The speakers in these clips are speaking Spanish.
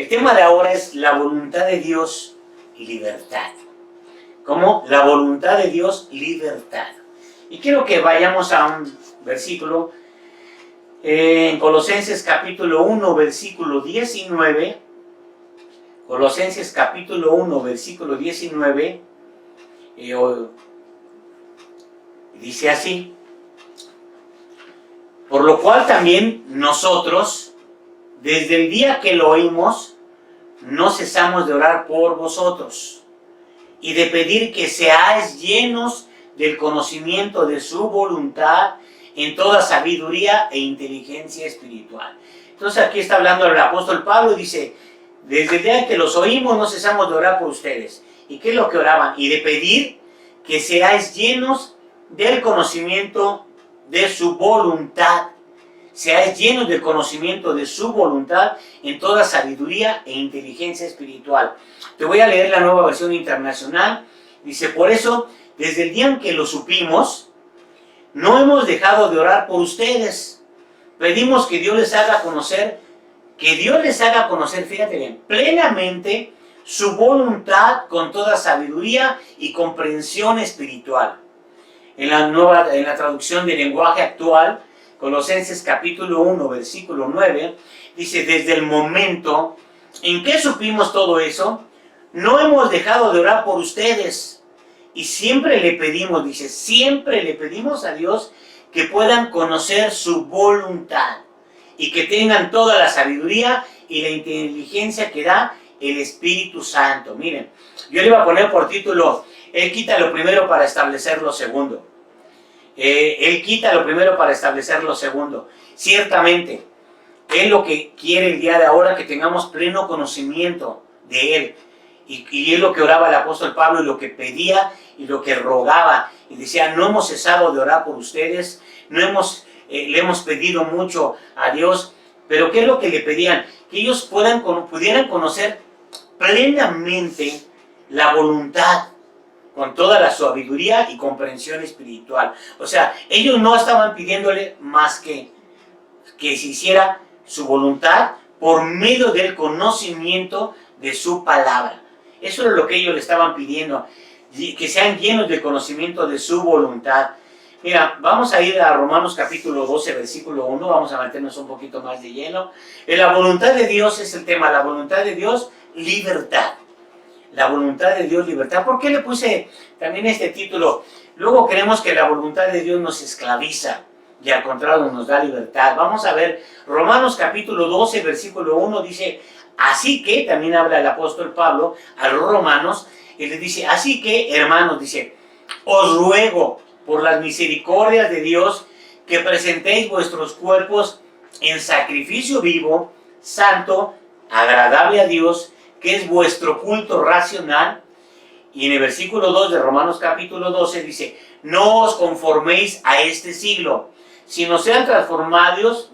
El tema de ahora es la voluntad de Dios y libertad. ¿Cómo? La voluntad de Dios, libertad. Y quiero que vayamos a un versículo en Colosenses capítulo 1, versículo 19. Colosenses capítulo 1, versículo 19. Dice así: por lo cual también nosotros, desde el día que lo oímos, no cesamos de orar por vosotros y de pedir que seáis llenos del conocimiento de su voluntad en toda sabiduría e inteligencia espiritual. Entonces aquí está hablando el apóstol Pablo y dice, desde el día que los oímos no cesamos de orar por ustedes. ¿Y qué es lo que oraban? Y de pedir que seáis llenos del conocimiento de su voluntad. Seáis llenos del conocimiento de su voluntad en toda sabiduría e inteligencia espiritual. Te voy a leer la Nueva Versión Internacional. Dice, por eso, desde el día en que lo supimos, no hemos dejado de orar por ustedes. Pedimos que Dios les haga conocer, fíjate bien, plenamente su voluntad con toda sabiduría y comprensión espiritual. En la traducción del lenguaje actual, Colosenses capítulo 1, versículo 9, dice, desde el momento en que supimos todo eso, no hemos dejado de orar por ustedes. Y siempre le pedimos, dice, siempre le pedimos a Dios que puedan conocer su voluntad y que tengan toda la sabiduría y la inteligencia que da el Espíritu Santo. Miren, yo le iba a poner por título, Él quita lo primero para establecer lo segundo. Él quita lo primero para establecer lo segundo. Ciertamente, Él lo que quiere el día de ahora, que tengamos pleno conocimiento de Él. Y es lo que oraba el apóstol Pablo y lo que pedía y lo que rogaba. Y decía, no hemos cesado de orar por ustedes, le hemos pedido mucho a Dios. Pero ¿qué es lo que le pedían? Que ellos pudieran conocer plenamente la voluntad, con toda la sabiduría y comprensión espiritual. O sea, ellos no estaban pidiéndole más que se hiciera su voluntad por medio del conocimiento de su palabra. Eso es lo que ellos le estaban pidiendo, que sean llenos del conocimiento de su voluntad. Mira, vamos a ir a Romanos capítulo 12, versículo 1, vamos a meternos un poquito más de lleno. La voluntad de Dios es el tema, la voluntad de Dios, libertad. La voluntad de Dios, libertad. ¿Por qué le puse también este título? Luego creemos que la voluntad de Dios nos esclaviza y al contrario nos da libertad. Vamos a ver, Romanos capítulo 12, versículo 1 dice, así que, también habla el apóstol Pablo a los romanos, y les dice, así que, hermanos, dice, os ruego por las misericordias de Dios que presentéis vuestros cuerpos en sacrificio vivo, santo, agradable a Dios, que es vuestro culto racional. Y en el versículo 2 de Romanos capítulo 12 dice, no os conforméis a este siglo, sino sean transformados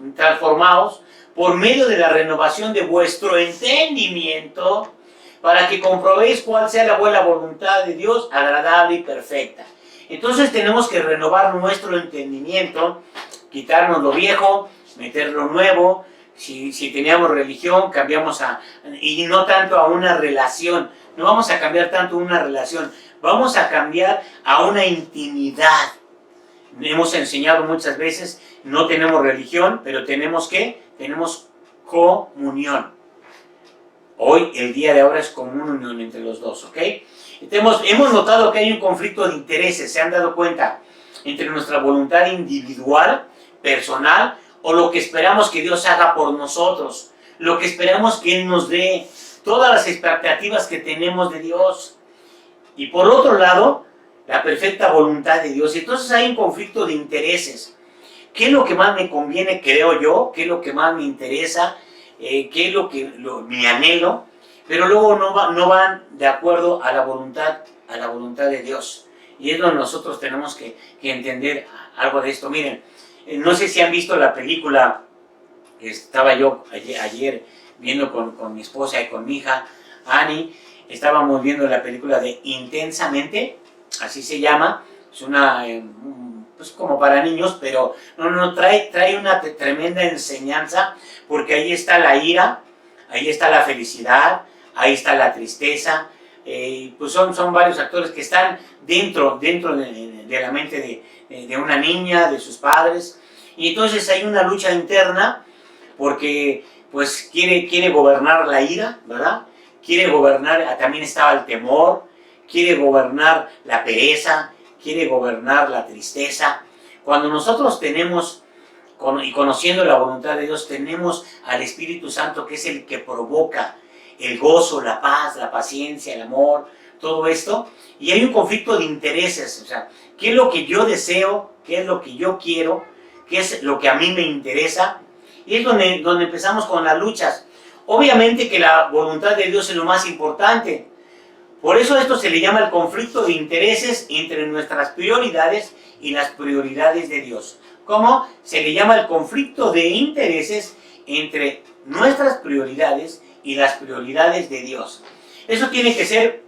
por medio de la renovación de vuestro entendimiento, para que comprobéis cuál sea la buena voluntad de Dios, agradable y perfecta. Entonces tenemos que renovar nuestro entendimiento, quitarnos lo viejo, meter lo nuevo. Si teníamos religión, cambiamos y no tanto a una relación. No vamos a cambiar tanto una relación, vamos a cambiar a una intimidad. Hemos enseñado muchas veces, no tenemos religión, pero tenemos comunión. Hoy, el día de ahora es comunión entre los dos, ¿ok? Hemos notado que hay un conflicto de intereses, ¿se han dado cuenta? Entre nuestra voluntad individual, personal, o lo que esperamos que Dios haga por nosotros, lo que esperamos que Él nos dé, todas las expectativas que tenemos de Dios. Y por otro lado, la perfecta voluntad de Dios. Entonces hay un conflicto de intereses. ¿Qué es lo que más me conviene, creo yo? ¿Qué es lo que más me interesa? ¿Qué es mi anhelo? Pero luego no van de acuerdo a la voluntad de Dios. Y es donde nosotros tenemos que entender algo de esto. Miren, no sé si han visto la película que estaba yo ayer viendo con mi esposa y con mi hija, Annie. Estábamos viendo la película de Intensamente, así se llama. Es una, pues como para niños, pero trae una tremenda enseñanza, porque ahí está la ira, ahí está la felicidad, ahí está la tristeza, pues son varios actores que están dentro de la mente de una niña, de sus padres, y entonces hay una lucha interna porque pues quiere gobernar la ira, ¿verdad? Quiere gobernar, también estaba el temor, quiere gobernar la pereza, quiere gobernar la tristeza. Cuando nosotros tenemos, y conociendo la voluntad de Dios, tenemos al Espíritu Santo, que es el que provoca el gozo, la paz, la paciencia, el amor, todo esto, y hay un conflicto de intereses, o sea, ¿qué es lo que yo deseo? ¿Qué es lo que yo quiero? ¿Qué es lo que a mí me interesa? Y es donde empezamos con las luchas. Obviamente que la voluntad de Dios es lo más importante. Por eso esto se le llama el conflicto de intereses entre nuestras prioridades y las prioridades de Dios. ¿Cómo? Se le llama el conflicto de intereses entre nuestras prioridades y las prioridades de Dios. Eso tiene que ser,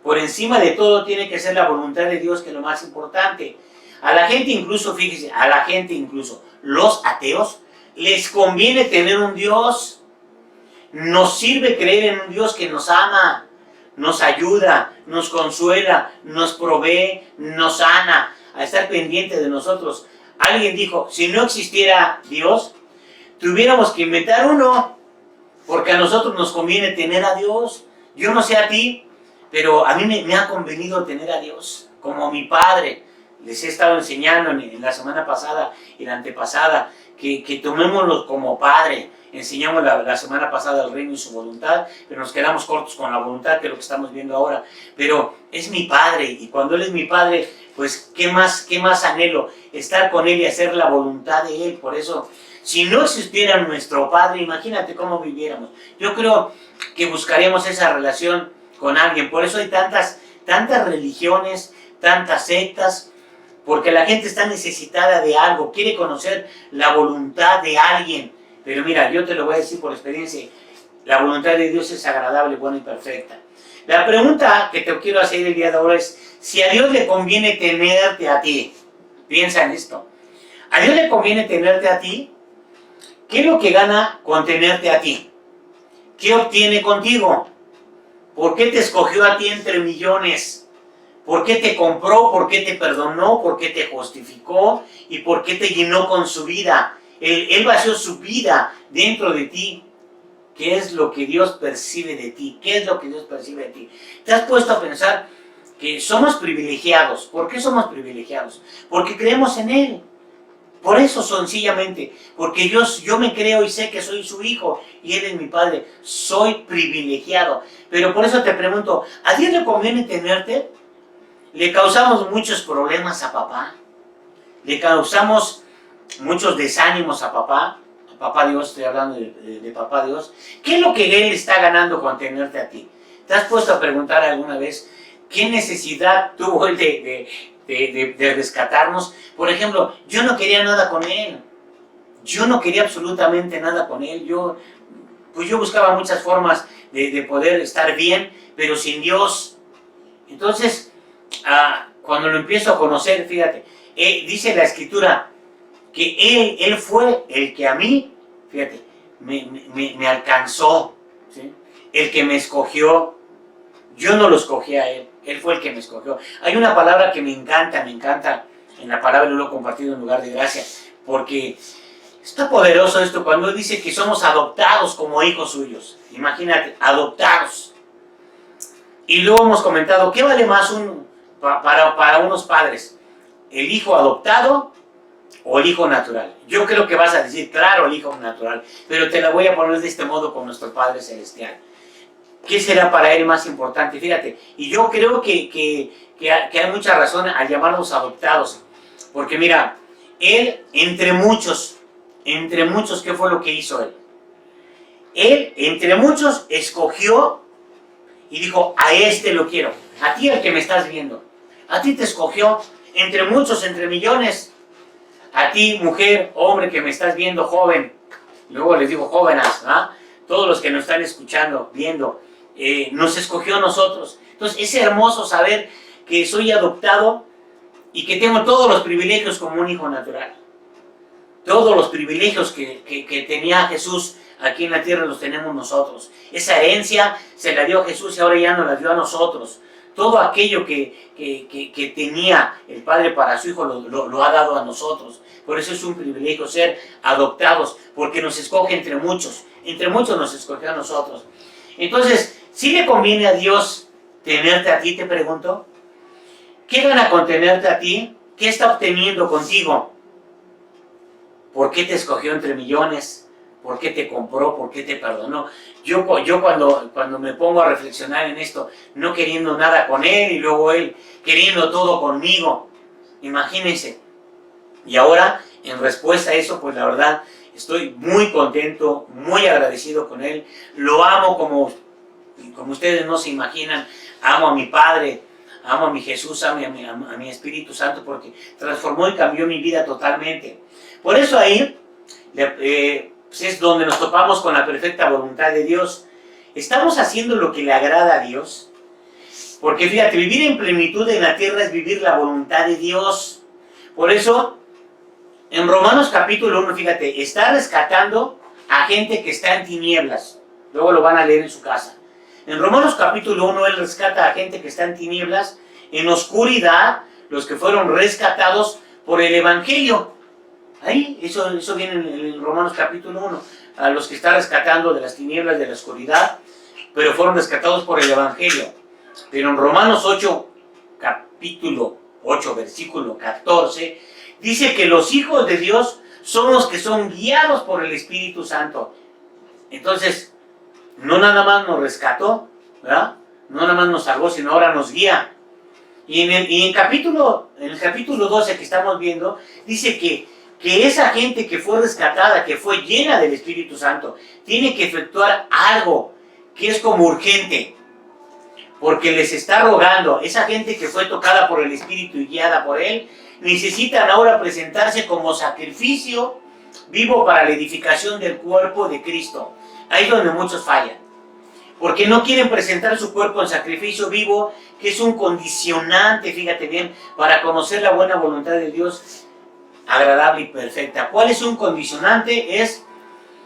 por encima de todo, tiene que ser la voluntad de Dios, que es lo más importante. A la gente incluso, fíjese, a la gente incluso, los ateos, les conviene tener un Dios. Nos sirve creer en un Dios que nos ama, nos ayuda, nos consuela, nos provee, nos sana, a estar pendiente de nosotros. Alguien dijo, si no existiera Dios, tuviéramos que inventar uno, porque a nosotros nos conviene tener a Dios. Yo no sé a ti, pero a mí me ha convenido tener a Dios como mi Padre. Les he estado enseñando en la semana pasada y la antepasada que tomémoslo como Padre. Enseñamos la semana pasada el reino y su voluntad, pero nos quedamos cortos con la voluntad, que es lo que estamos viendo ahora. Pero es mi Padre, y cuando Él es mi Padre, pues ¿qué más anhelo? Estar con Él y hacer la voluntad de Él. Por eso, si no existiera nuestro Padre, imagínate cómo viviéramos. Yo creo que buscaríamos esa relación con alguien. Por eso hay tantas religiones, tantas sectas, porque la gente está necesitada de algo, quiere conocer la voluntad de alguien. Pero mira, yo te lo voy a decir por experiencia, la voluntad de Dios es agradable, buena y perfecta. La pregunta que te quiero hacer el día de ahora es, si a Dios le conviene tenerte a ti, piensa en esto, ¿a Dios le conviene tenerte a ti? ¿Qué es lo que gana con tenerte a ti? ¿Qué obtiene contigo? ¿Por qué te escogió a ti entre millones? ¿Por qué te compró? ¿Por qué te perdonó? ¿Por qué te justificó? ¿Y por qué te llenó con su vida? Él vació su vida dentro de ti. ¿Qué es lo que Dios percibe de ti? ¿Qué es lo que Dios percibe de ti? ¿Te has puesto a pensar que somos privilegiados? ¿Por qué somos privilegiados? Porque creemos en Él. Por eso, sencillamente, porque yo me creo y sé que soy su hijo y Él es mi Padre. Soy privilegiado. Pero por eso te pregunto, ¿a Dios le conviene tenerte? ¿Le causamos muchos problemas a papá? ¿Le causamos muchos desánimos a papá? A papá Dios, estoy hablando de papá Dios. ¿Qué es lo que Él está ganando con tenerte a ti? ¿Te has puesto a preguntar alguna vez qué necesidad tuvo Él de rescatarnos? Por ejemplo, yo no quería nada con Él. Yo no quería absolutamente nada con Él. Yo buscaba muchas formas de poder estar bien, pero sin Dios. Entonces, cuando lo empiezo a conocer, fíjate, dice la Escritura que Él fue el que a mí, fíjate, me alcanzó, ¿sí? El que me escogió. Yo no lo escogí a Él fue el que me escogió. Hay una palabra que me encanta, en la palabra lo he compartido en lugar de gracia, porque está poderoso esto cuando Él dice que somos adoptados como hijos suyos. Imagínate, adoptados. Y luego hemos comentado, ¿qué vale más para unos padres? ¿El hijo adoptado o el hijo natural? Yo creo que vas a decir, claro, el hijo natural, pero te la voy a poner de este modo con nuestro Padre Celestial. ¿Qué será para Él más importante? Fíjate, y yo creo que hay mucha razón al llamarlos adoptados, porque mira, Él, entre muchos, ¿qué fue lo que hizo Él? Él, entre muchos, escogió y dijo, a este lo quiero, a ti el que me estás viendo, a ti te escogió, entre muchos, entre millones, a ti, mujer, hombre que me estás viendo, joven, luego les digo jóvenes, todos los que nos están escuchando, viendo, nos escogió a nosotros. Entonces es hermoso saber que soy adoptado y que tengo todos los privilegios como un hijo natural. Todos los privilegios que tenía Jesús aquí en la tierra los tenemos nosotros. Esa herencia se la dio a Jesús y ahora ya nos la dio a nosotros. Todo aquello que tenía el Padre para su Hijo lo ha dado a nosotros. Por eso es un privilegio ser adoptados, porque nos escoge entre muchos. Entre muchos nos escogió a nosotros. Entonces, ¿sí le conviene a Dios tenerte a ti, te pregunto? ¿Qué gana con tenerte a ti? ¿Qué está obteniendo contigo? ¿Por qué te escogió entre millones? ¿Por qué te compró? ¿Por qué te perdonó? Yo cuando me pongo a reflexionar en esto, no queriendo nada con Él y luego Él queriendo todo conmigo, imagínense. Y ahora, en respuesta a eso, pues la verdad, estoy muy contento, muy agradecido con Él. Lo amo como ustedes no se imaginan. Amo a mi Padre, amo a mi Jesús, amo a mi Espíritu Santo, porque transformó y cambió mi vida totalmente. Por eso ahí es donde nos topamos con la perfecta voluntad de Dios. ¿Estamos haciendo lo que le agrada a Dios? Porque fíjate, vivir en plenitud en la tierra es vivir la voluntad de Dios. Por eso, en Romanos capítulo 1, fíjate, está rescatando a gente que está en tinieblas. Luego lo van a leer en su casa. En Romanos capítulo 1, Él rescata a gente que está en tinieblas, en oscuridad, los que fueron rescatados por el Evangelio. Ahí, eso viene en Romanos capítulo 1. A los que está rescatando de las tinieblas, de la oscuridad, pero fueron rescatados por el Evangelio. Pero en Romanos 8, capítulo 8, versículo 14, dice que los hijos de Dios son los que son guiados por el Espíritu Santo. Entonces, no nada más nos rescató, ¿verdad? No nada más nos salvó, sino ahora nos guía. Y en el capítulo 12 que estamos viendo, dice que esa gente que fue rescatada, que fue llena del Espíritu Santo, tiene que efectuar algo que es como urgente, porque les está rogando. Esa gente que fue tocada por el Espíritu y guiada por Él, necesitan ahora presentarse como sacrificio vivo para la edificación del cuerpo de Cristo. Ahí es donde muchos fallan, porque no quieren presentar su cuerpo en sacrificio vivo, que es un condicionante, fíjate bien, para conocer la buena voluntad de Dios, agradable y perfecta. ¿Cuál es un condicionante? Es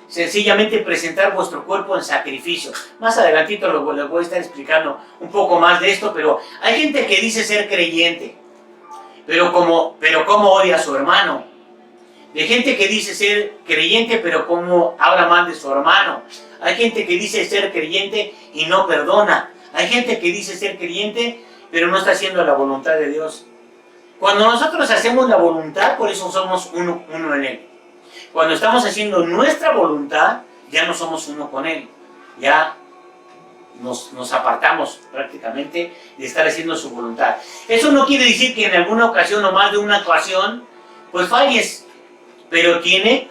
sencillamente presentar vuestro cuerpo en sacrificio. Más adelantito les voy a estar explicando un poco más de esto, pero hay gente que dice ser creyente, pero cómo odia a su hermano. De gente que dice ser creyente, pero cómo habla mal de su hermano. Hay gente que dice ser creyente y no perdona. Hay gente que dice ser creyente, pero no está haciendo la voluntad de Dios. Cuando nosotros hacemos la voluntad, por eso somos uno en Él. Cuando estamos haciendo nuestra voluntad, ya no somos uno con Él. Ya nos apartamos prácticamente de estar haciendo su voluntad. Eso no quiere decir que en alguna ocasión o más de una ocasión, pues falles. Pero tiene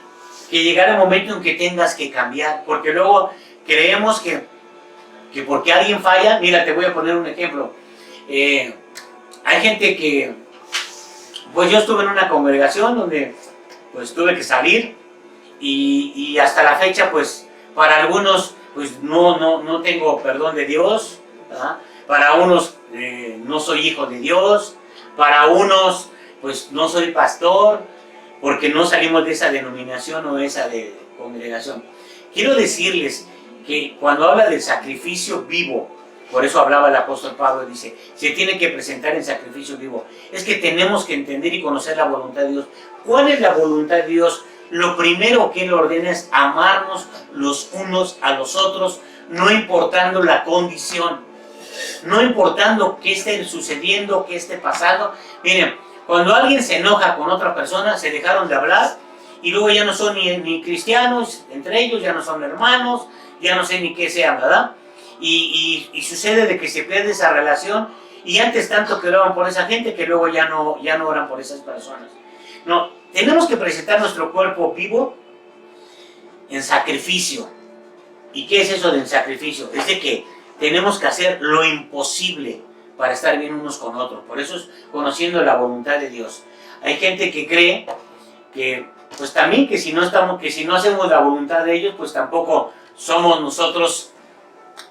que llegar el momento en que tengas que cambiar. Porque luego creemos que porque alguien falla. Mira, te voy a poner un ejemplo. Hay gente que... Pues yo estuve en una congregación donde pues tuve que salir y hasta la fecha pues para algunos pues no tengo perdón de Dios, ¿verdad? Para unos no soy hijo de Dios, para unos pues no soy pastor porque no salimos de esa denominación o esa de congregación. Quiero decirles que cuando habla del sacrificio vivo, por eso hablaba el apóstol Pablo, dice, se tiene que presentar en sacrificio vivo. Es que tenemos que entender y conocer la voluntad de Dios. ¿Cuál es la voluntad de Dios? Lo primero que Él ordena es amarnos los unos a los otros, no importando la condición, no importando qué esté sucediendo, qué esté pasando. Miren, cuando alguien se enoja con otra persona, se dejaron de hablar y luego ya no son ni cristianos entre ellos, ya no son hermanos, ya no sé ni qué sean, ¿verdad? Y sucede de que se pierde esa relación y antes tanto que oraban por esa gente que luego ya no oran por esas personas. No, tenemos que presentar nuestro cuerpo vivo en sacrificio. ¿Y qué es eso del sacrificio? Es de que tenemos que hacer lo imposible para estar bien unos con otros. Por eso es conociendo la voluntad de Dios. Hay gente que cree que pues también que si no hacemos la voluntad de ellos, pues tampoco somos nosotros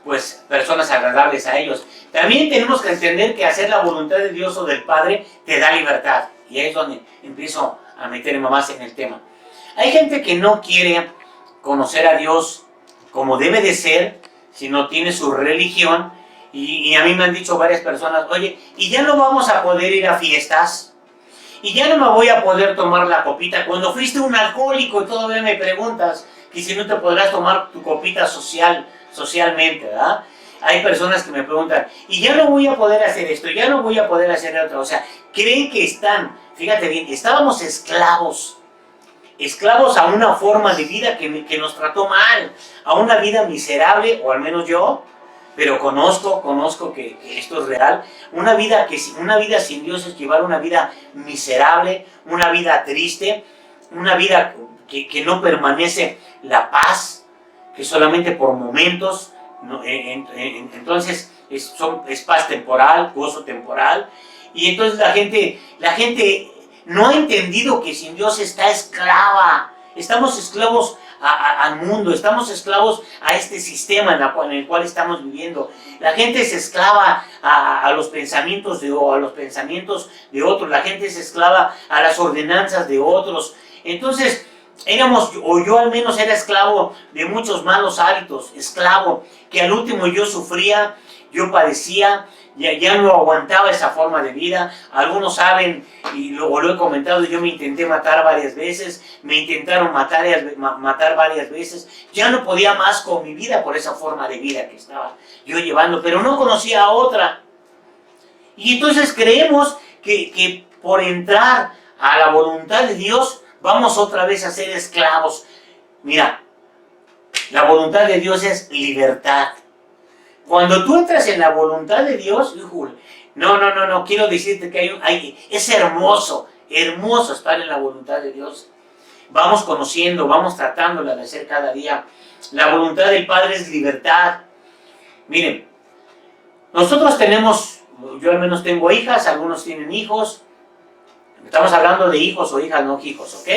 pues personas agradables a ellos. También tenemos que entender que hacer la voluntad de Dios o del Padre te da libertad. Y ahí es donde empiezo a meterme más en el tema. Hay gente que no quiere conocer a Dios como debe de ser, sino tiene su religión, y a mí me han dicho varias personas, oye, ¿y ya no vamos a poder ir a fiestas? ¿Y ya no me voy a poder tomar la copita? Cuando fuiste un alcohólico y todavía me preguntas que si no te podrás tomar tu copita socialmente, ¿verdad? Hay personas que me preguntan, y ya no voy a poder hacer esto, ya no voy a poder hacer otro. O sea, creen que están, fíjate bien, estábamos esclavos a una forma de vida que nos trató mal, a una vida miserable, o al menos yo, pero conozco que esto es real. Una vida sin Dios es llevar una vida miserable, una vida triste, una vida que no permanece la paz, que solamente por momentos, ¿no? Entonces es paz temporal, gozo temporal, y entonces la gente no ha entendido que sin Dios está esclava. Estamos esclavos al mundo, estamos esclavos a este sistema en el cual estamos viviendo. La gente es esclava a los pensamientos de otros, la gente es esclava a las ordenanzas de otros. Entonces, yo al menos era esclavo de muchos malos hábitos, esclavo, que al último yo sufría, yo padecía, ya no aguantaba esa forma de vida. Algunos saben, y lo he comentado, yo me intenté matar varias veces, me intentaron matar varias veces, ya no podía más con mi vida por esa forma de vida que estaba yo llevando, pero no conocía otra. Y entonces creemos que por entrar a la voluntad de Dios, vamos otra vez a ser esclavos. Mira, la voluntad de Dios es libertad. Cuando tú entras en la voluntad de Dios, no, quiero decirte que es hermoso estar en la voluntad de Dios. Vamos conociendo, vamos tratándola de hacer cada día. La voluntad del Padre es libertad. Miren, nosotros yo al menos tengo hijas, algunos tienen hijos. Estamos hablando de hijos o hijas, no hijos, ¿ok?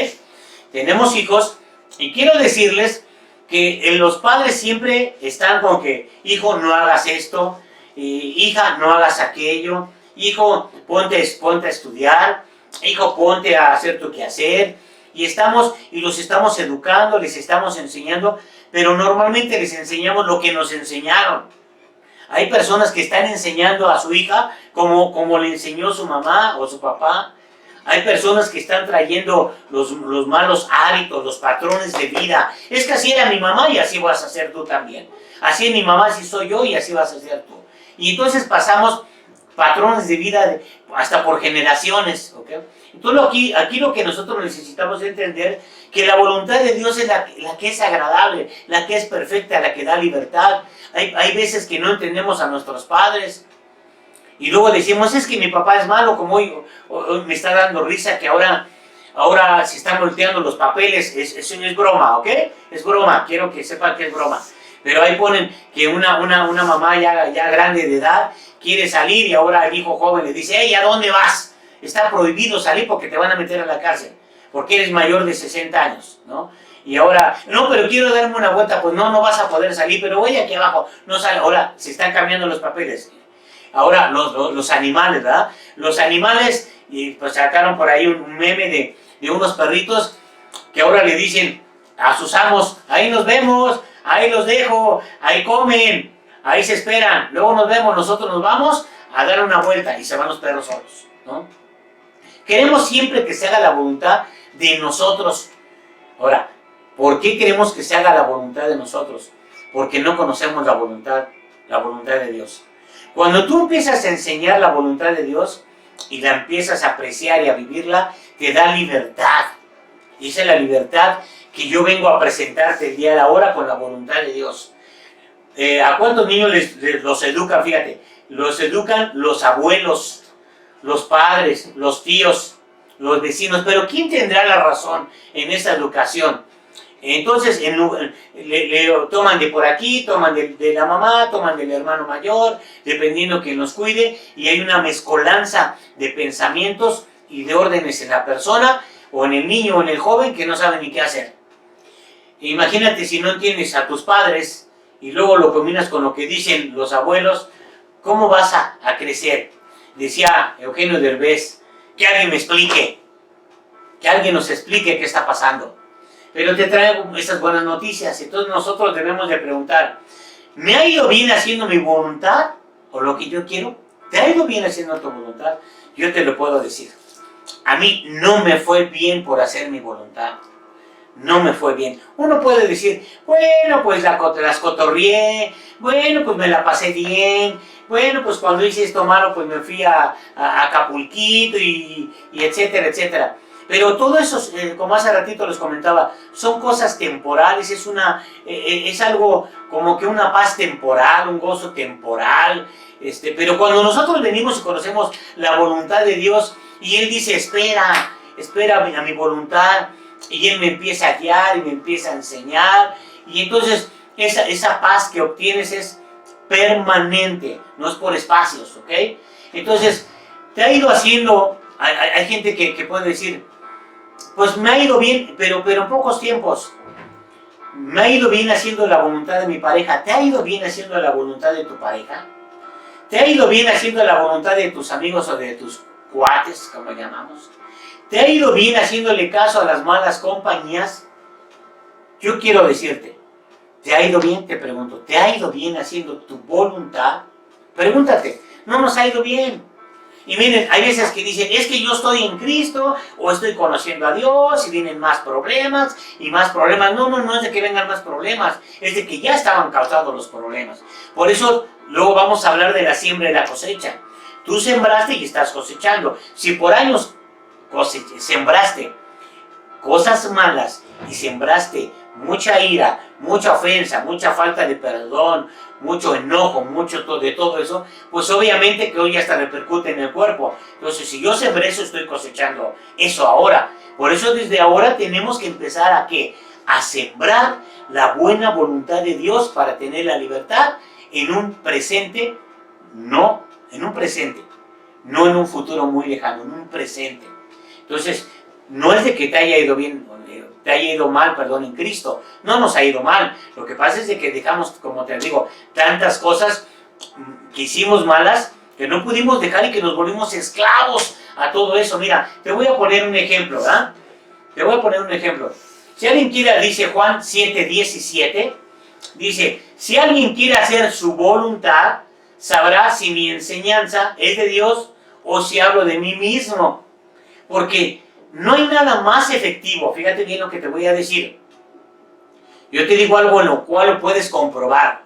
Tenemos hijos, y quiero decirles que los padres siempre están con que, hijo, no hagas esto, hija, no hagas aquello, hijo, ponte a estudiar, hijo, ponte a hacer tu quehacer, y los estamos educando, les estamos enseñando, pero normalmente les enseñamos lo que nos enseñaron. Hay personas que están enseñando a su hija como le enseñó su mamá o su papá. Hay personas que están trayendo los malos hábitos, los patrones de vida. Es que así era mi mamá y así vas a ser tú también. Así es mi mamá, así soy yo y así vas a ser tú. Y entonces pasamos patrones de vida hasta por generaciones. ¿Okay? Entonces aquí lo que nosotros necesitamos entender, que la voluntad de Dios es la que es agradable, la que es perfecta, la que da libertad. Hay veces que no entendemos a nuestros padres. Y luego decimos, es que mi papá es malo, como hoy me está dando risa que ahora se están volteando los papeles, es broma, ¿ok? Es broma, quiero que sepan que es broma. Pero ahí ponen que una mamá ya grande de edad quiere salir y ahora el hijo joven le dice, hey, ¿a dónde vas? Está prohibido salir porque te van a meter a la cárcel, porque eres mayor de 60 años, ¿no? Y ahora, no, pero quiero darme una vuelta, pues no vas a poder salir, pero voy aquí abajo, no sale. Ahora se están cambiando los papeles. Ahora, los animales, ¿verdad? Los animales, y pues sacaron por ahí un meme de unos perritos que ahora le dicen a sus amos, ahí nos vemos, ahí los dejo, ahí comen, ahí se esperan, luego nos vemos, nosotros nos vamos a dar una vuelta y se van los perros solos, ¿no? Queremos siempre que se haga la voluntad de nosotros. Ahora, ¿por qué queremos que se haga la voluntad de nosotros? Porque no conocemos la voluntad de Dios. Cuando tú empiezas a enseñar la voluntad de Dios y la empiezas a apreciar y a vivirla, te da libertad. Y esa es la libertad que yo vengo a presentarte el día de ahora con la voluntad de Dios. ¿A cuántos niños los educan? Fíjate, los educan los abuelos, los padres, los tíos, los vecinos. Pero ¿quién tendrá la razón en esa educación? Entonces le toman de por aquí, toman de la mamá, toman del hermano mayor, dependiendo que nos cuide, y hay una mezcolanza de pensamientos y de órdenes en la persona, o en el niño o en el joven, que no saben ni qué hacer. Imagínate si no entiendes a tus padres y luego lo combinas con lo que dicen los abuelos, ¿cómo vas a crecer? Decía Eugenio Derbez, que alguien me explique, que alguien nos explique qué está pasando. Pero te traigo estas buenas noticias. Entonces nosotros debemos de preguntar, ¿me ha ido bien haciendo mi voluntad o lo que yo quiero? ¿Te ha ido bien haciendo tu voluntad? Yo te lo puedo decir. A mí no me fue bien por hacer mi voluntad. No me fue bien. Uno puede decir, bueno, pues las cotorrié, bueno, pues me la pasé bien, bueno, pues cuando hice esto malo, pues me fui a Acapulquito y etcétera, etcétera. Pero todo eso, como hace ratito les comentaba, son cosas temporales, es algo como que una paz temporal, un gozo temporal. Pero cuando nosotros venimos y conocemos la voluntad de Dios y Él dice, espera a mi voluntad, y Él me empieza a guiar y me empieza a enseñar, y entonces esa paz que obtienes es permanente, no es por espacios, ¿ok? Entonces, te ha ido haciendo, hay gente que puede decir, pues me ha ido bien, pero en pocos tiempos. Me ha ido bien haciendo la voluntad de mi pareja. ¿Te ha ido bien haciendo la voluntad de tu pareja? ¿Te ha ido bien haciendo la voluntad de tus amigos o de tus cuates, como llamamos? ¿Te ha ido bien haciéndole caso a las malas compañías? Yo quiero decirte, ¿te ha ido bien? Te pregunto, ¿te ha ido bien haciendo tu voluntad? Pregúntate, no nos ha ido bien. Y miren, hay veces que dicen, es que yo estoy en Cristo, o estoy conociendo a Dios, y vienen más problemas, y más problemas. No es de que vengan más problemas, es de que ya estaban causados los problemas. Por eso, luego vamos a hablar de la siembra y la cosecha. Tú sembraste y estás cosechando. Si por años sembraste cosas malas, y sembraste mucha ira, mucha ofensa, mucha falta de perdón, mucho enojo, mucho de todo eso, pues obviamente que hoy hasta repercute en el cuerpo. Entonces, si yo sembré eso, estoy cosechando eso ahora. Por eso desde ahora tenemos que empezar ¿a qué? A sembrar la buena voluntad de Dios para tener la libertad en un presente, no en un futuro muy lejano, en un presente. Entonces, no es de que te haya ido bien, te haya ido mal, perdón, en Cristo. No nos ha ido mal. Lo que pasa es de que dejamos, como te digo, tantas cosas que hicimos malas, que no pudimos dejar y que nos volvimos esclavos a todo eso. Mira, te voy a poner un ejemplo, ¿verdad? Te voy a poner un ejemplo. Si alguien quiere, dice Juan 7:17, dice, si alguien quiere hacer su voluntad, sabrá si mi enseñanza es de Dios o si hablo de mí mismo. Porque no hay nada más efectivo, fíjate bien lo que te voy a decir. Yo te digo algo en lo cual lo puedes comprobar.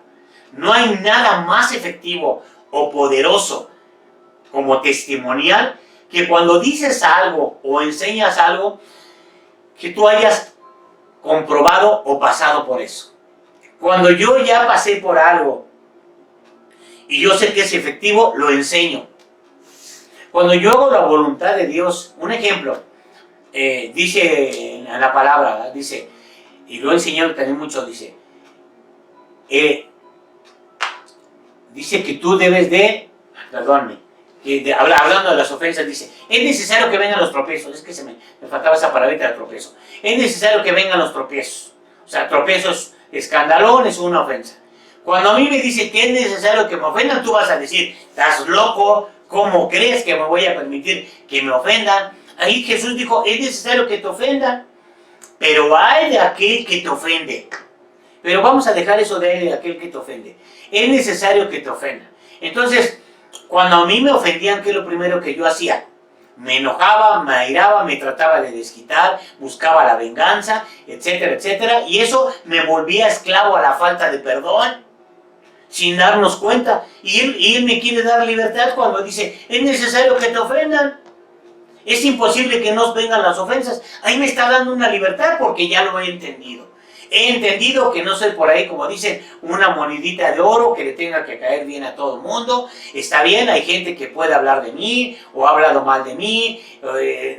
No hay nada más efectivo o poderoso como testimonial que cuando dices algo o enseñas algo que tú hayas comprobado o pasado por eso. Cuando yo ya pasé por algo y yo sé que es efectivo, lo enseño. Cuando yo hago la voluntad de Dios, un ejemplo, dice en la palabra, ¿verdad? Dice, y lo he enseñado también mucho, dice que tú debes de, perdóname, hablando de las ofensas, dice, es necesario que vengan los tropiezos, es que me faltaba esa palabrita de tropiezo, es necesario que vengan los tropiezos, o sea, tropiezos, escandalones o una ofensa. Cuando a mí me dice que es necesario que me ofendan, tú vas a decir, estás loco, ¿cómo crees que me voy a permitir que me ofendan? Ahí Jesús dijo, es necesario que te ofendan, pero hay de aquel que te ofende. Pero vamos a dejar eso de aquel que te ofende. Es necesario que te ofenda. Entonces, cuando a mí me ofendían, ¿qué es lo primero que yo hacía? Me enojaba, me airaba, me trataba de desquitar, buscaba la venganza, etcétera, etcétera. Y eso me volvía esclavo a la falta de perdón, sin darnos cuenta. Y él me quiere dar libertad cuando dice, es necesario que te ofendan. Es imposible que nos vengan las ofensas. Ahí me está dando una libertad porque ya lo he entendido. He entendido que no soy por ahí, como dicen, una monedita de oro que le tenga que caer bien a todo el mundo. Está bien, hay gente que puede hablar de mí o ha hablado mal de mí,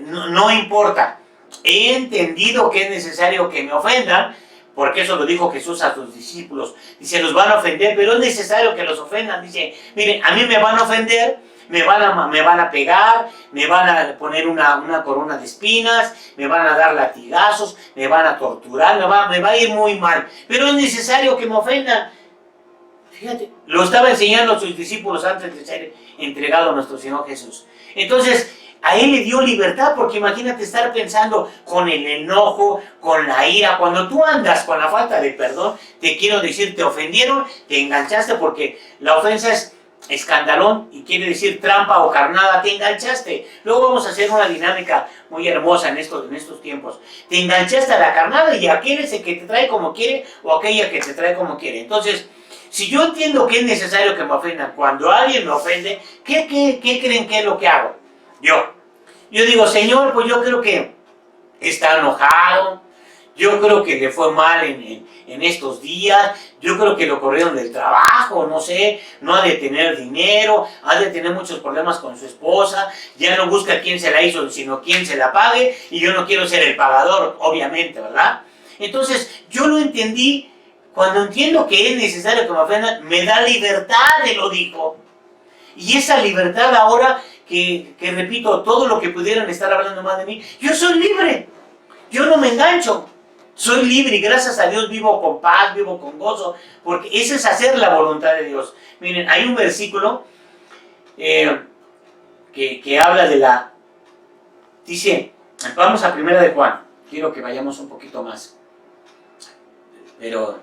no importa. He entendido que es necesario que me ofendan, porque eso lo dijo Jesús a sus discípulos. Dice, los van a ofender, pero es necesario que los ofendan. Dice, miren, a mí me van a ofender, me van a pegar, me van a poner una corona de espinas, me van a dar latigazos, me van a torturar, me va a ir muy mal. Pero es necesario que me ofendan. Fíjate, lo estaba enseñando a sus discípulos antes de ser entregado a nuestro Señor Jesús. Entonces, a él le dio libertad, porque imagínate estar pensando con el enojo, con la ira. Cuando tú andas con la falta de perdón, te quiero decir, te ofendieron, te enganchaste, porque la ofensa es escandalón y quiere decir trampa o carnada, te enganchaste. Luego vamos a hacer una dinámica muy hermosa en estos tiempos. Te enganchaste a la carnada y aquel es el que te trae como quiere o aquella que te trae como quiere. Entonces, si yo entiendo que es necesario que me ofendan, cuando alguien me ofende, ¿qué creen que es lo que hago? Yo digo, Señor, pues yo creo que está enojado, yo creo que le fue mal en estos días, yo creo que lo corrieron del trabajo, no sé, no ha de tener dinero, ha de tener muchos problemas con su esposa, ya no busca quién se la hizo, sino quién se la pague, y yo no quiero ser el pagador, obviamente, ¿verdad? Entonces, yo lo entendí. Cuando entiendo que es necesario que me ofendan, me da libertad de lo dijo. Y esa libertad ahora que repito, todo lo que pudieran estar hablando más de mí, yo soy libre. Yo no me engancho. Soy libre y gracias a Dios vivo con paz, vivo con gozo, porque eso es hacer la voluntad de Dios. Miren, hay un versículo que habla de la... Dice, vamos a 1 de Juan, quiero que vayamos un poquito más. Pero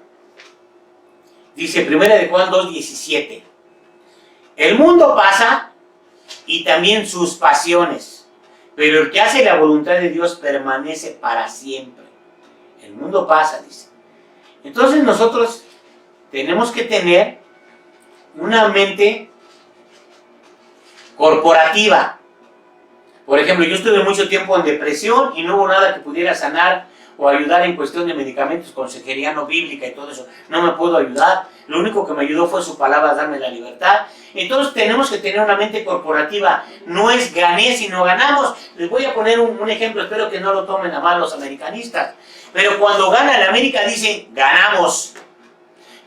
dice 1 de Juan 2:17. El mundo pasa y también sus pasiones, pero el que hace la voluntad de Dios permanece para siempre. El mundo pasa, dice. Entonces nosotros tenemos que tener una mente corporativa. Por ejemplo, yo estuve mucho tiempo en depresión y no hubo nada que pudiera sanar o ayudar en cuestión de medicamentos, consejería no bíblica y todo eso. No me pudo ayudar. Lo único que me ayudó fue su palabra, darme la libertad. Entonces tenemos que tener una mente corporativa. No es gané, sino ganamos. Les voy a poner un ejemplo, espero que no lo tomen a mal los americanistas. Pero cuando gana el América dice, ganamos.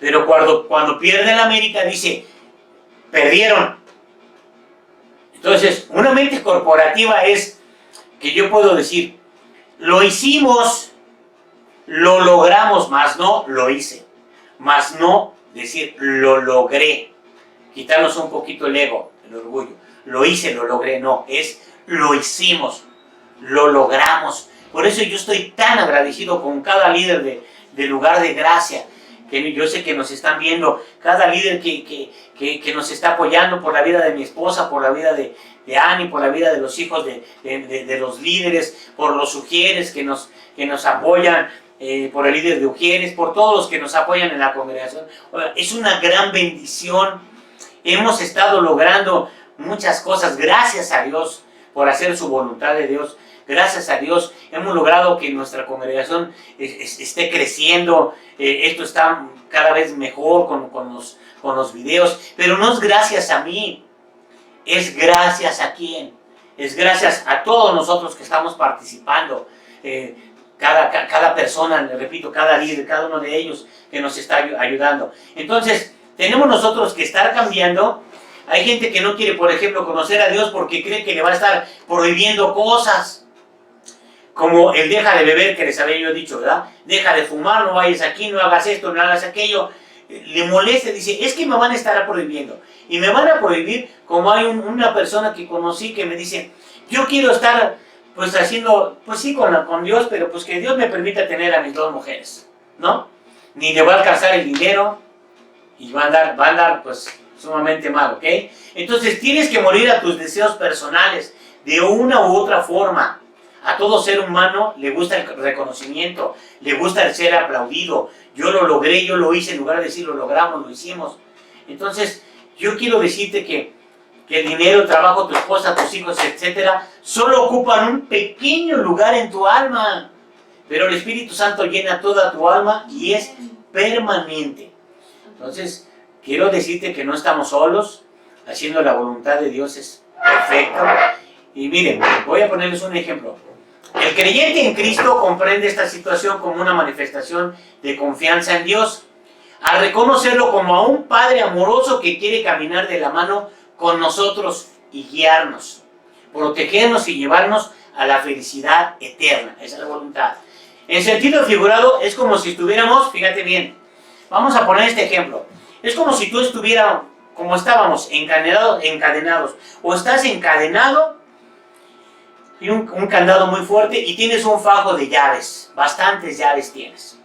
Pero cuando pierde el América dice, perdieron. Entonces, una mente corporativa es que yo puedo decir, lo hicimos, lo logramos, más no lo hice. Más no decir, lo logré. Quitarnos un poquito el ego, el orgullo. Lo hice, lo logré, no. Es, lo hicimos, lo logramos. Por eso yo estoy tan agradecido con cada líder de Lugar de Gracia. Que yo sé que nos están viendo, cada líder que nos está apoyando por la vida de mi esposa, por la vida de Ani, por la vida de los hijos de los líderes, por los Ujieres que nos apoyan, por el líder de Ujieres, por todos los que nos apoyan en la congregación. Es una gran bendición. Hemos estado logrando muchas cosas, gracias a Dios, por hacer su voluntad de Dios. Gracias a Dios hemos logrado que nuestra congregación esté creciendo. Esto está cada vez mejor con los videos, pero no es gracias a mí, es gracias a quién, es gracias a todos nosotros que estamos participando, cada persona, le repito, cada líder, cada uno de ellos que nos está ayudando. Entonces tenemos nosotros que estar cambiando. Hay gente que no quiere, por ejemplo, conocer a Dios porque cree que le va a estar prohibiendo cosas. Como el deja de beber, que les había yo dicho, ¿verdad? Deja de fumar, no vayas aquí, no hagas esto, no hagas aquello. Le molesta, dice, es que me van a estar prohibiendo. Y me van a prohibir, como hay una persona que conocí que me dice, yo quiero estar, pues haciendo, pues sí, con Dios, pero pues que Dios me permita tener a mis 2 mujeres, ¿no? Ni le va a alcanzar el dinero y va a andar, pues, sumamente mal, ¿ok? Entonces tienes que morir a tus deseos personales de una u otra forma. A todo ser humano le gusta el reconocimiento, le gusta el ser aplaudido. Yo lo logré, yo lo hice, en lugar de decir lo logramos, lo hicimos. Entonces, yo quiero decirte que el dinero, el trabajo, tu esposa, tus hijos, etcétera, solo ocupan un pequeño lugar en tu alma. Pero el Espíritu Santo llena toda tu alma y es permanente. Entonces, quiero decirte que no estamos solos, haciendo la voluntad de Dios es perfecta. Y miren, voy a ponerles un ejemplo. El creyente en Cristo comprende esta situación como una manifestación de confianza en Dios, al reconocerlo como a un Padre amoroso que quiere caminar de la mano con nosotros y guiarnos, protegernos y llevarnos a la felicidad eterna. Esa es la voluntad. En sentido figurado, es como si estuviéramos, fíjate bien, vamos a poner este ejemplo. Es como si tú estuvieras, como estábamos, encadenados, o estás encadenado y un candado muy fuerte y tienes un fajo de llaves, bastantes llaves tienes.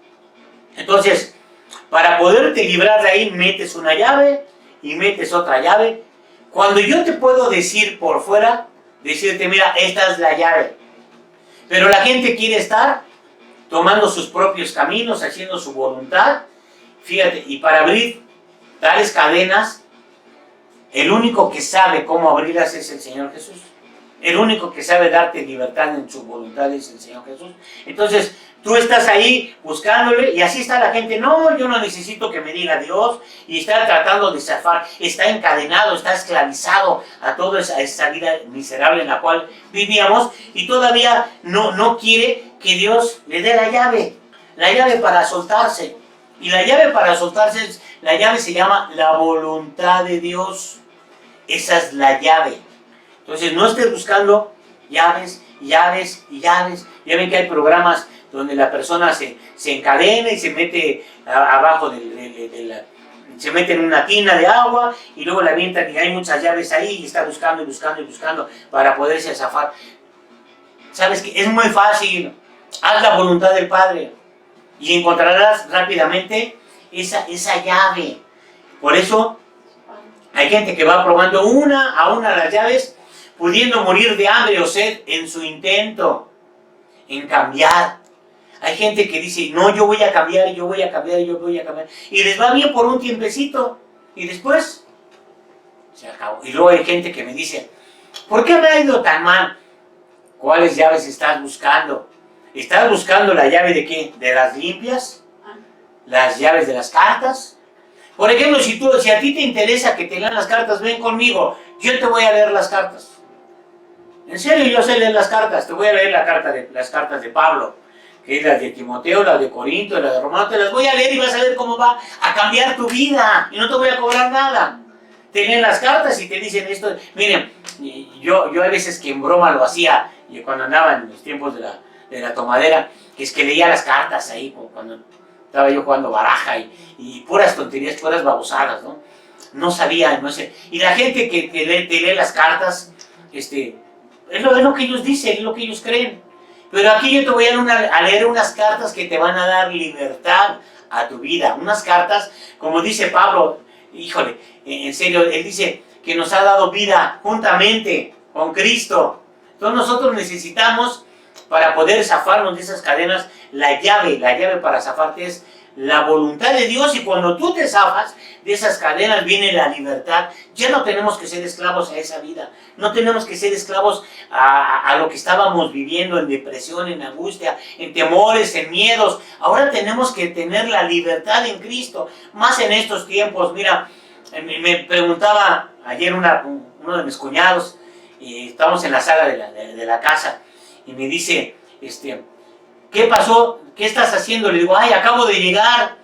Entonces, para poderte librar de ahí, metes una llave y metes otra llave. Cuando yo te puedo decir por fuera, decirte, mira, esta es la llave. Pero la gente quiere estar tomando sus propios caminos, haciendo su voluntad. Fíjate, y para abrir tales cadenas, el único que sabe cómo abrirlas es el Señor Jesús. El único que sabe darte libertad en su voluntad es el Señor Jesús. Entonces, tú estás ahí buscándole y así está la gente. No, yo no necesito que me diga Dios. Y está tratando de zafar. Está encadenado, está esclavizado a toda esa vida miserable en la cual vivíamos. Y todavía no quiere que Dios le dé la llave para soltarse. Y la llave para soltarse, la llave se llama la voluntad de Dios. Esa es la llave. Entonces no estés buscando llaves, llaves y llaves. Ya ven que hay programas donde la persona se encadena y se mete abajo se mete en una tina de agua y luego la avientan y hay muchas llaves ahí y está buscando y buscando y buscando para poderse zafar. ¿Sabes qué? Es muy fácil. Haz la voluntad del Padre y encontrarás rápidamente esa llave. Por eso hay gente que va probando una a una las llaves, pudiendo morir de hambre o sed en su intento en cambiar. Hay gente que dice, no, yo voy a cambiar, yo voy a cambiar, yo voy a cambiar. Y les va bien por un tiempecito. Y después, se acabó. Y luego hay gente que me dice, ¿por qué me ha ido tan mal? ¿Cuáles llaves estás buscando? ¿Estás buscando la llave de qué? ¿De las limpias? ¿Las llaves de las cartas? Por ejemplo, si a ti te interesa que te lean las cartas, ven conmigo. Yo te voy a leer las cartas. En serio, yo sé leer las cartas. Te voy a leer las cartas de Pablo, que es las de Timoteo, las de Corinto, las de Romano. Te las voy a leer y vas a ver cómo va a cambiar tu vida. Y no te voy a cobrar nada. Te leen las cartas y te dicen esto. Miren, yo a veces que en broma lo hacía, y cuando andaba en los tiempos de la tomadera, que es que leía las cartas ahí, cuando estaba yo jugando baraja y puras tonterías, puras babosadas, ¿no? No sabía, no sé. Y la gente que te lee las cartas, es lo que ellos dicen, es lo que ellos creen. Pero aquí yo te voy a leer unas cartas que te van a dar libertad a tu vida. Unas cartas, como dice Pablo, híjole, en serio, él dice que nos ha dado vida juntamente con Cristo. Entonces nosotros necesitamos, para poder zafarnos de esas cadenas, la llave para zafarte es la voluntad de Dios. Y cuando tú te zafas de esas cadenas, viene la libertad. Ya no tenemos que ser esclavos a esa vida. No tenemos que ser esclavos a lo que estábamos viviendo en depresión, en angustia, en temores, en miedos. Ahora tenemos que tener la libertad en Cristo. Más en estos tiempos. Mira, me preguntaba ayer uno de mis cuñados, y estamos en la sala de la casa, y me dice, ¿qué pasó? ¿Qué estás haciendo? Le digo, ay, acabo de llegar.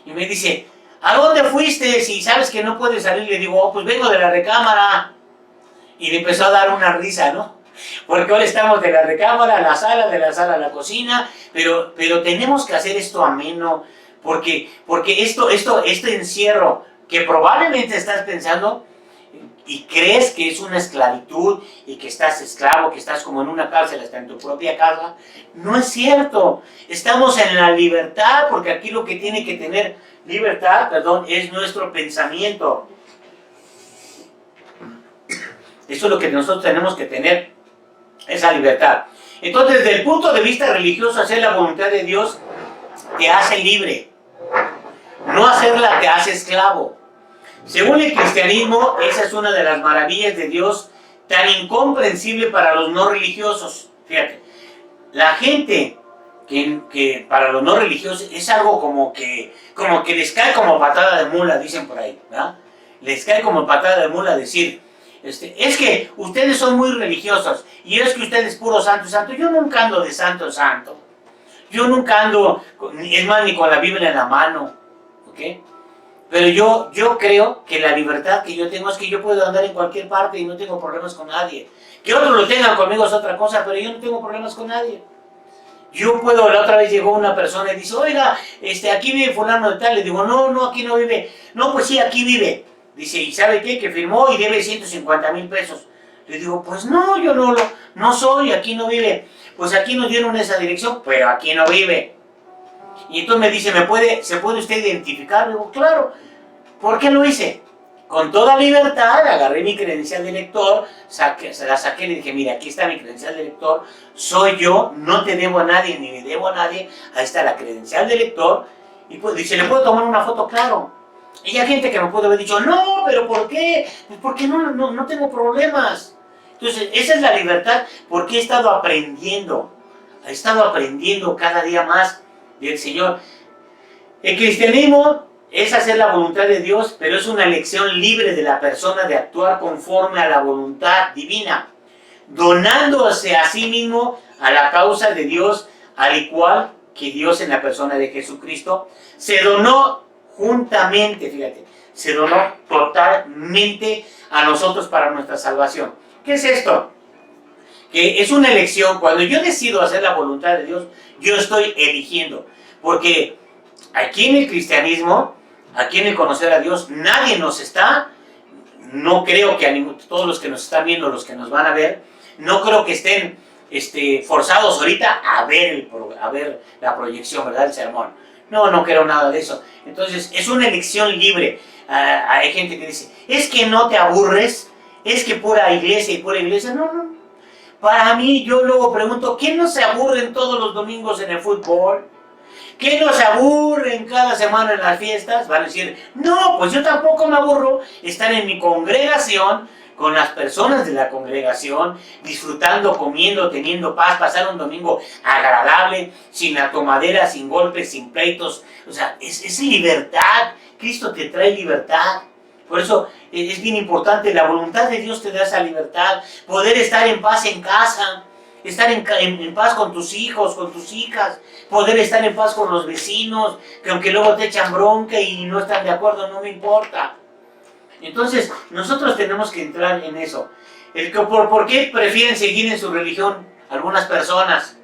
Y me dice, ¿a dónde fuiste? Si sabes que no puedes salir. Le digo, oh, pues vengo de la recámara. Y le empezó a dar una risa, ¿no? Porque ahora estamos de la recámara a la sala, de la sala a la cocina, pero tenemos que hacer esto ameno, porque este encierro que probablemente estás pensando y crees que es una esclavitud y que estás esclavo, que estás como en una cárcel, hasta en tu propia casa, no es cierto. Estamos en la libertad, porque aquí lo que tiene que tener libertad, es nuestro pensamiento. Eso es lo que nosotros tenemos que tener, esa libertad. Entonces, desde el punto de vista religioso, hacer la voluntad de Dios te hace libre. No hacerla te hace esclavo. Según el cristianismo, esa es una de las maravillas de Dios, tan incomprensible para los no religiosos. Fíjate, la gente que para los no religiosos es algo como que les cae como patada de mula, dicen por ahí, ¿verdad? Les cae como patada de mula decir, es que ustedes son muy religiosos, y es que ustedes puro santo, santo. Yo nunca ando de santo en santo. Yo nunca ando, es más, ni con la Biblia en la mano, ¿ok? Pero yo creo que la libertad que yo tengo es que yo puedo andar en cualquier parte y no tengo problemas con nadie. Que otros lo tengan conmigo es otra cosa, pero yo no tengo problemas con nadie. Yo puedo, la otra vez llegó una persona y dice, oiga, aquí vive fulano de tal. Le digo, no, aquí no vive. No, pues sí, aquí vive. Dice, ¿y sabe qué? Que firmó y debe 150,000 pesos. Le digo, pues no, yo no soy, aquí no vive. Pues aquí nos dieron esa dirección, pero aquí no vive. Y entonces me dice, ¿se puede usted identificar? Le digo, claro. ¿Por qué lo hice? Con toda libertad, agarré mi credencial de lector, se la saqué y le dije, mira, aquí está mi credencial de lector, soy yo, no te debo a nadie, ni le debo a nadie, ahí está la credencial de lector, y pues dice, ¿le puedo tomar una foto? Claro. Y hay gente que me puede haber dicho, no, pero ¿por qué? Pues porque no tengo problemas. Entonces, esa es la libertad, porque he estado aprendiendo cada día más del Señor. El cristianismo es hacer la voluntad de Dios, pero es una elección libre de la persona de actuar conforme a la voluntad divina, donándose a sí mismo a la causa de Dios, al igual que Dios en la persona de Jesucristo se donó juntamente, fíjate, se donó totalmente a nosotros para nuestra salvación. ¿Qué es esto? Que es una elección. Cuando yo decido hacer la voluntad de Dios, yo estoy eligiendo, porque aquí en el cristianismo, aquí en el conocer a Dios, nadie nos está, no creo que todos los que nos están viendo, los que nos van a ver, no creo que estén forzados ahorita a ver la proyección, ¿verdad? El sermón. No creo nada de eso. Entonces, es una elección libre. Hay gente que dice, es que no te aburres, es que pura iglesia. No. Para mí, yo luego pregunto, ¿quién no se aburren todos los domingos en el fútbol? ¿Qué nos aburren cada semana en las fiestas? Van a decir, no, pues yo tampoco me aburro estar en mi congregación, con las personas de la congregación, disfrutando, comiendo, teniendo paz, pasar un domingo agradable, sin atomadera, sin golpes, sin pleitos. O sea, es libertad. Cristo te trae libertad. Por eso es bien importante, la voluntad de Dios te da esa libertad, poder estar en paz en casa, estar en paz con tus hijos, con tus hijas, poder estar en paz con los vecinos, que aunque luego te echan bronca y no están de acuerdo, no me importa. Entonces, nosotros tenemos que entrar en eso. ¿Por qué prefieren seguir en su religión algunas personas?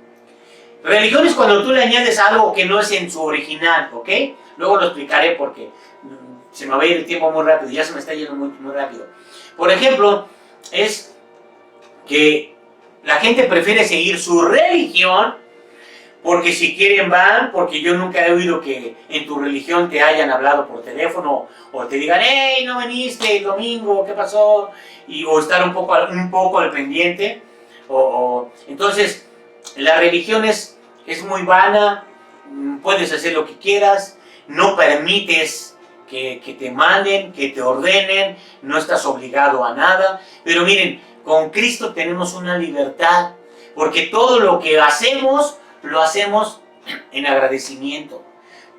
Religión es cuando tú le añades algo que no es en su original, ¿ok? Luego lo explicaré porque se me va a ir el tiempo muy rápido, ya se me está yendo muy rápido. Por ejemplo, es que la gente prefiere seguir su religión porque si quieren van, porque yo nunca he oído que en tu religión te hayan hablado por teléfono o te digan, hey, no viniste el domingo, ¿qué pasó? O estar un poco al pendiente. Entonces, la religión es muy vana, puedes hacer lo que quieras, no permites que te manden, que te ordenen, no estás obligado a nada. Pero miren, con Cristo tenemos una libertad, porque todo lo que hacemos, lo hacemos en agradecimiento.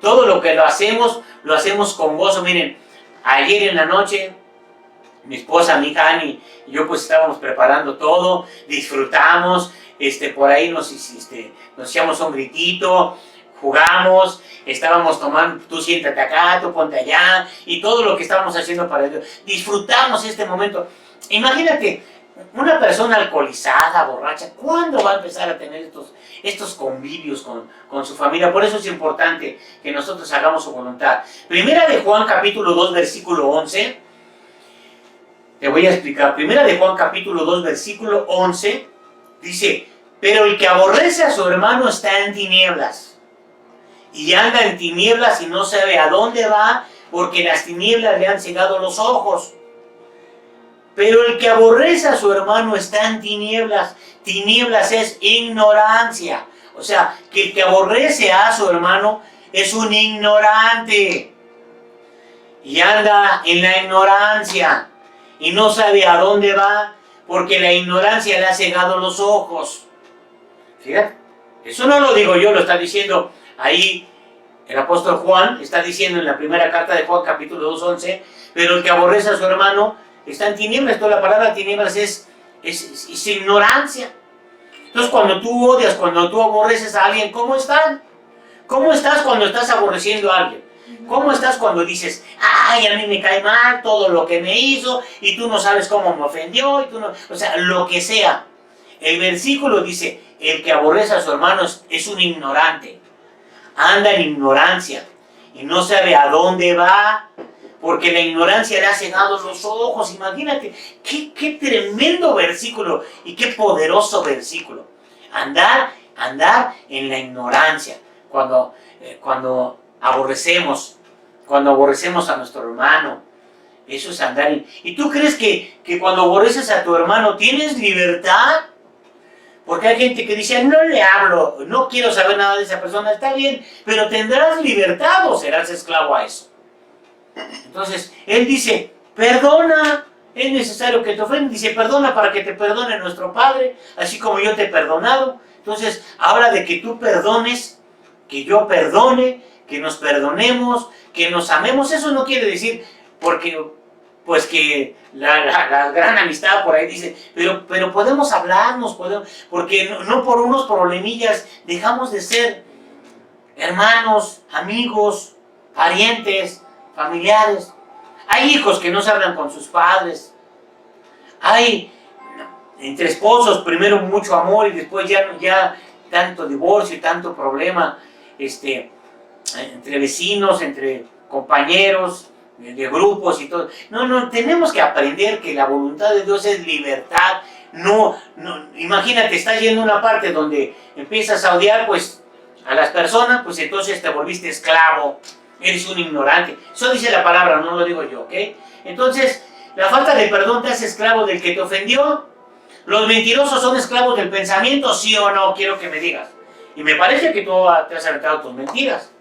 Todo lo que lo hacemos con gozo. Miren, ayer en la noche, mi esposa, mi hija Ani y yo pues estábamos preparando todo, disfrutamos, por ahí nos echamos un gritito, jugamos, estábamos tomando, tú siéntate acá, tú ponte allá, y todo lo que estábamos haciendo para Dios. Disfrutamos este momento. Imagínate, una persona alcoholizada, borracha, ¿cuándo va a empezar a tener estos convivios con su familia? Por eso es importante que nosotros hagamos su voluntad. Primera de Juan capítulo 2 versículo 11, te voy a explicar. Primera de Juan capítulo 2 versículo 11, dice, pero el que aborrece a su hermano está en tinieblas, y anda en tinieblas y no sabe a dónde va, porque las tinieblas le han cegado los ojos. Pero el que aborrece a su hermano está en tinieblas. Tinieblas es ignorancia. O sea, que el que aborrece a su hermano es un ignorante. Y anda en la ignorancia. Y no sabe a dónde va, porque la ignorancia le ha cegado los ojos. Fíjate, eso no lo digo yo, lo está diciendo ahí el apóstol Juan. Está diciendo en la primera carta de Juan, capítulo 2, 11, pero el que aborrece a su hermano está en tinieblas. Toda la palabra tinieblas es ignorancia. Entonces, cuando tú odias, cuando tú aborreces a alguien, ¿cómo estás? ¿Cómo estás cuando estás aborreciendo a alguien? ¿Cómo estás cuando dices, ay, a mí me cae mal todo lo que me hizo, y tú no sabes cómo me ofendió, o sea, lo que sea? El versículo dice, el que aborrece a su hermano es un ignorante, anda en ignorancia, y no sabe a dónde va, porque la ignorancia le ha cegado los ojos. Imagínate, qué tremendo versículo y qué poderoso versículo. Andar en la ignorancia, cuando aborrecemos a nuestro hermano. Eso es andar en... ¿Y tú crees que cuando aborreces a tu hermano tienes libertad? Porque hay gente que dice, no le hablo, no quiero saber nada de esa persona. Está bien, pero ¿tendrás libertad o serás esclavo a eso? Entonces, él dice, perdona, es necesario que te ofendan. Dice, perdona para que te perdone nuestro Padre, así como yo te he perdonado. Entonces, habla de que tú perdones, que yo perdone, que nos perdonemos, que nos amemos. Eso no quiere decir, porque, pues que la gran amistad por ahí dice, pero podemos hablarnos, porque no por unos problemillas dejamos de ser hermanos, amigos, parientes, familiares. Hay hijos que no se hablan con sus padres. Hay entre esposos primero mucho amor y después ya tanto divorcio y tanto problema, entre vecinos, entre compañeros de grupos y todo. No, tenemos que aprender que la voluntad de Dios es libertad. No, imagínate, estás yendo a una parte donde empiezas a odiar pues a las personas, pues entonces te volviste esclavo, eres un ignorante. Eso dice la palabra, no lo digo yo, ¿ok? Entonces, la falta de perdón te hace esclavo del que te ofendió. Los mentirosos son esclavos del pensamiento, ¿sí o no? Quiero que me digas. Y me parece que tú te has aventado tus mentiras.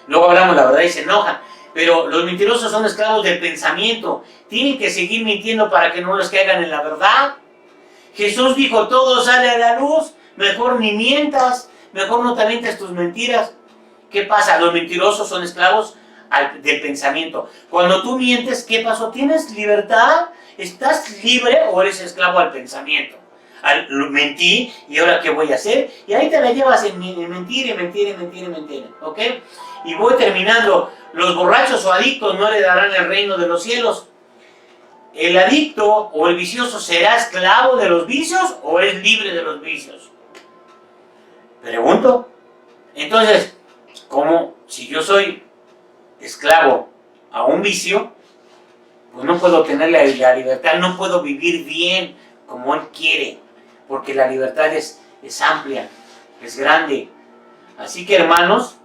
Luego hablamos la verdad y se enojan. Pero los mentirosos son esclavos del pensamiento. Tienen que seguir mintiendo para que no les caigan en la verdad. Jesús dijo, todo sale a la luz. Mejor ni mientas. Mejor no te avientes tus mentiras. ¿Qué pasa? Los mentirosos son esclavos del pensamiento. Cuando tú mientes, ¿qué pasó? ¿Tienes libertad? ¿Estás libre o eres esclavo al pensamiento? Mentí, ¿y ahora qué voy a hacer? Y ahí te la llevas en mentir, ¿ok? Y voy terminando. Los borrachos o adictos no heredarán el reino de los cielos. ¿El adicto o el vicioso será esclavo de los vicios o es libre de los vicios? Pregunto. Entonces, ¿cómo si yo soy esclavo a un vicio, pues no puedo tener la libertad, no puedo vivir bien como Él quiere, porque la libertad es amplia, es grande. Así que, hermanos,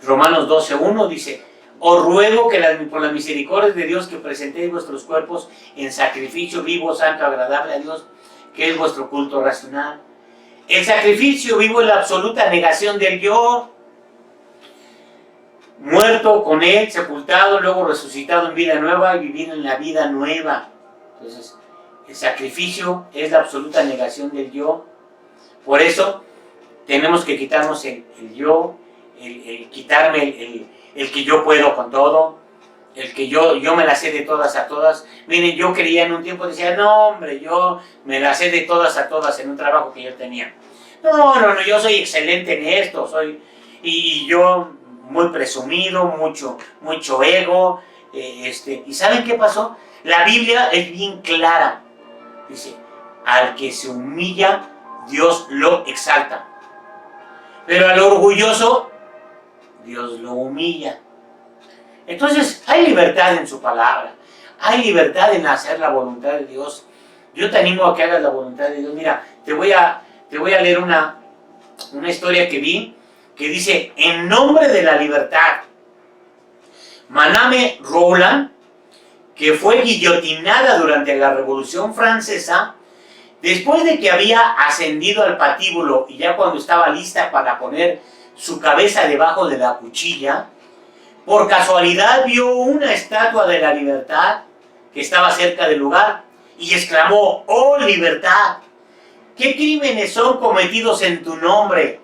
Romanos 12:1 dice, os ruego que por las misericordias de Dios que presentéis vuestros cuerpos en sacrificio vivo, santo, agradable a Dios, que es vuestro culto racional. El sacrificio vivo es la absoluta negación del yo, muerto con Él, sepultado, luego resucitado en vida nueva y vivir en la vida nueva. Entonces, el sacrificio es la absoluta negación del yo. Por eso, tenemos que quitarnos el yo, el quitarme el que yo puedo con todo, el que yo me la sé de todas a todas. Miren, yo creía en un tiempo, decía, no hombre, yo me la sé de todas a todas en un trabajo que yo tenía. No, yo soy excelente en esto, y yo muy presumido, mucho ego, ¿y saben qué pasó? La Biblia es bien clara, dice, al que se humilla, Dios lo exalta, pero al orgulloso, Dios lo humilla. Entonces, hay libertad en su palabra, hay libertad en hacer la voluntad de Dios. Yo te animo a que hagas la voluntad de Dios. Mira, te voy a leer una historia que vi, que dice, en nombre de la libertad, Maname Roland, que fue guillotinada durante la Revolución Francesa, después de que había ascendido al patíbulo y ya cuando estaba lista para poner su cabeza debajo de la cuchilla, por casualidad vio una estatua de la libertad que estaba cerca del lugar y exclamó, ¡oh libertad! ¿Qué crímenes son cometidos en tu nombre?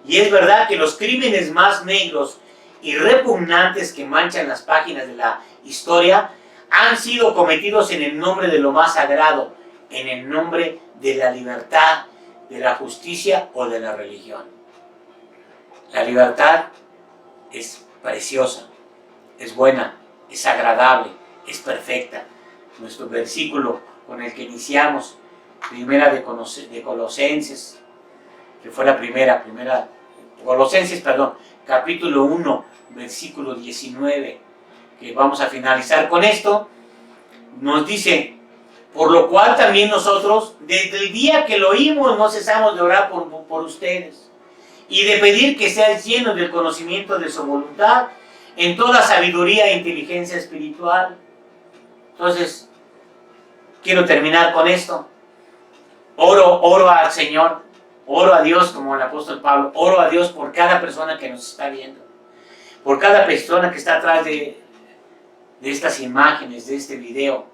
Y es verdad que los crímenes más negros y repugnantes que manchan las páginas de la historia han sido cometidos en el nombre de lo más sagrado, en el nombre de la libertad, de la justicia o de la religión. La libertad es preciosa, es buena, es agradable, es perfecta. Nuestro versículo con el que iniciamos, primera de Colosenses, que fue la primera Colosenses, perdón, capítulo 1, versículo 19, que vamos a finalizar con esto, nos dice: por lo cual también nosotros, desde el día que lo oímos, no cesamos de orar por ustedes y de pedir que sean llenos del conocimiento de su voluntad en toda sabiduría e inteligencia espiritual. Entonces, quiero terminar con esto. Oro al Señor, oro a Dios como el apóstol Pablo, oro a Dios por cada persona que nos está viendo, por cada persona que está atrás de estas imágenes, de este video.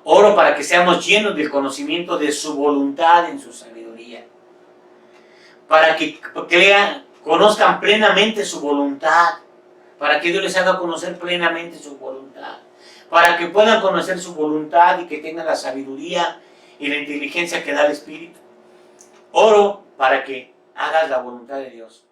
Oro para que seamos llenos del conocimiento de su voluntad en su sabiduría, para que conozcan plenamente su voluntad, para que Dios les haga conocer plenamente su voluntad, para que puedan conocer su voluntad y que tengan la sabiduría y la inteligencia que da el Espíritu. Oro para que hagas la voluntad de Dios.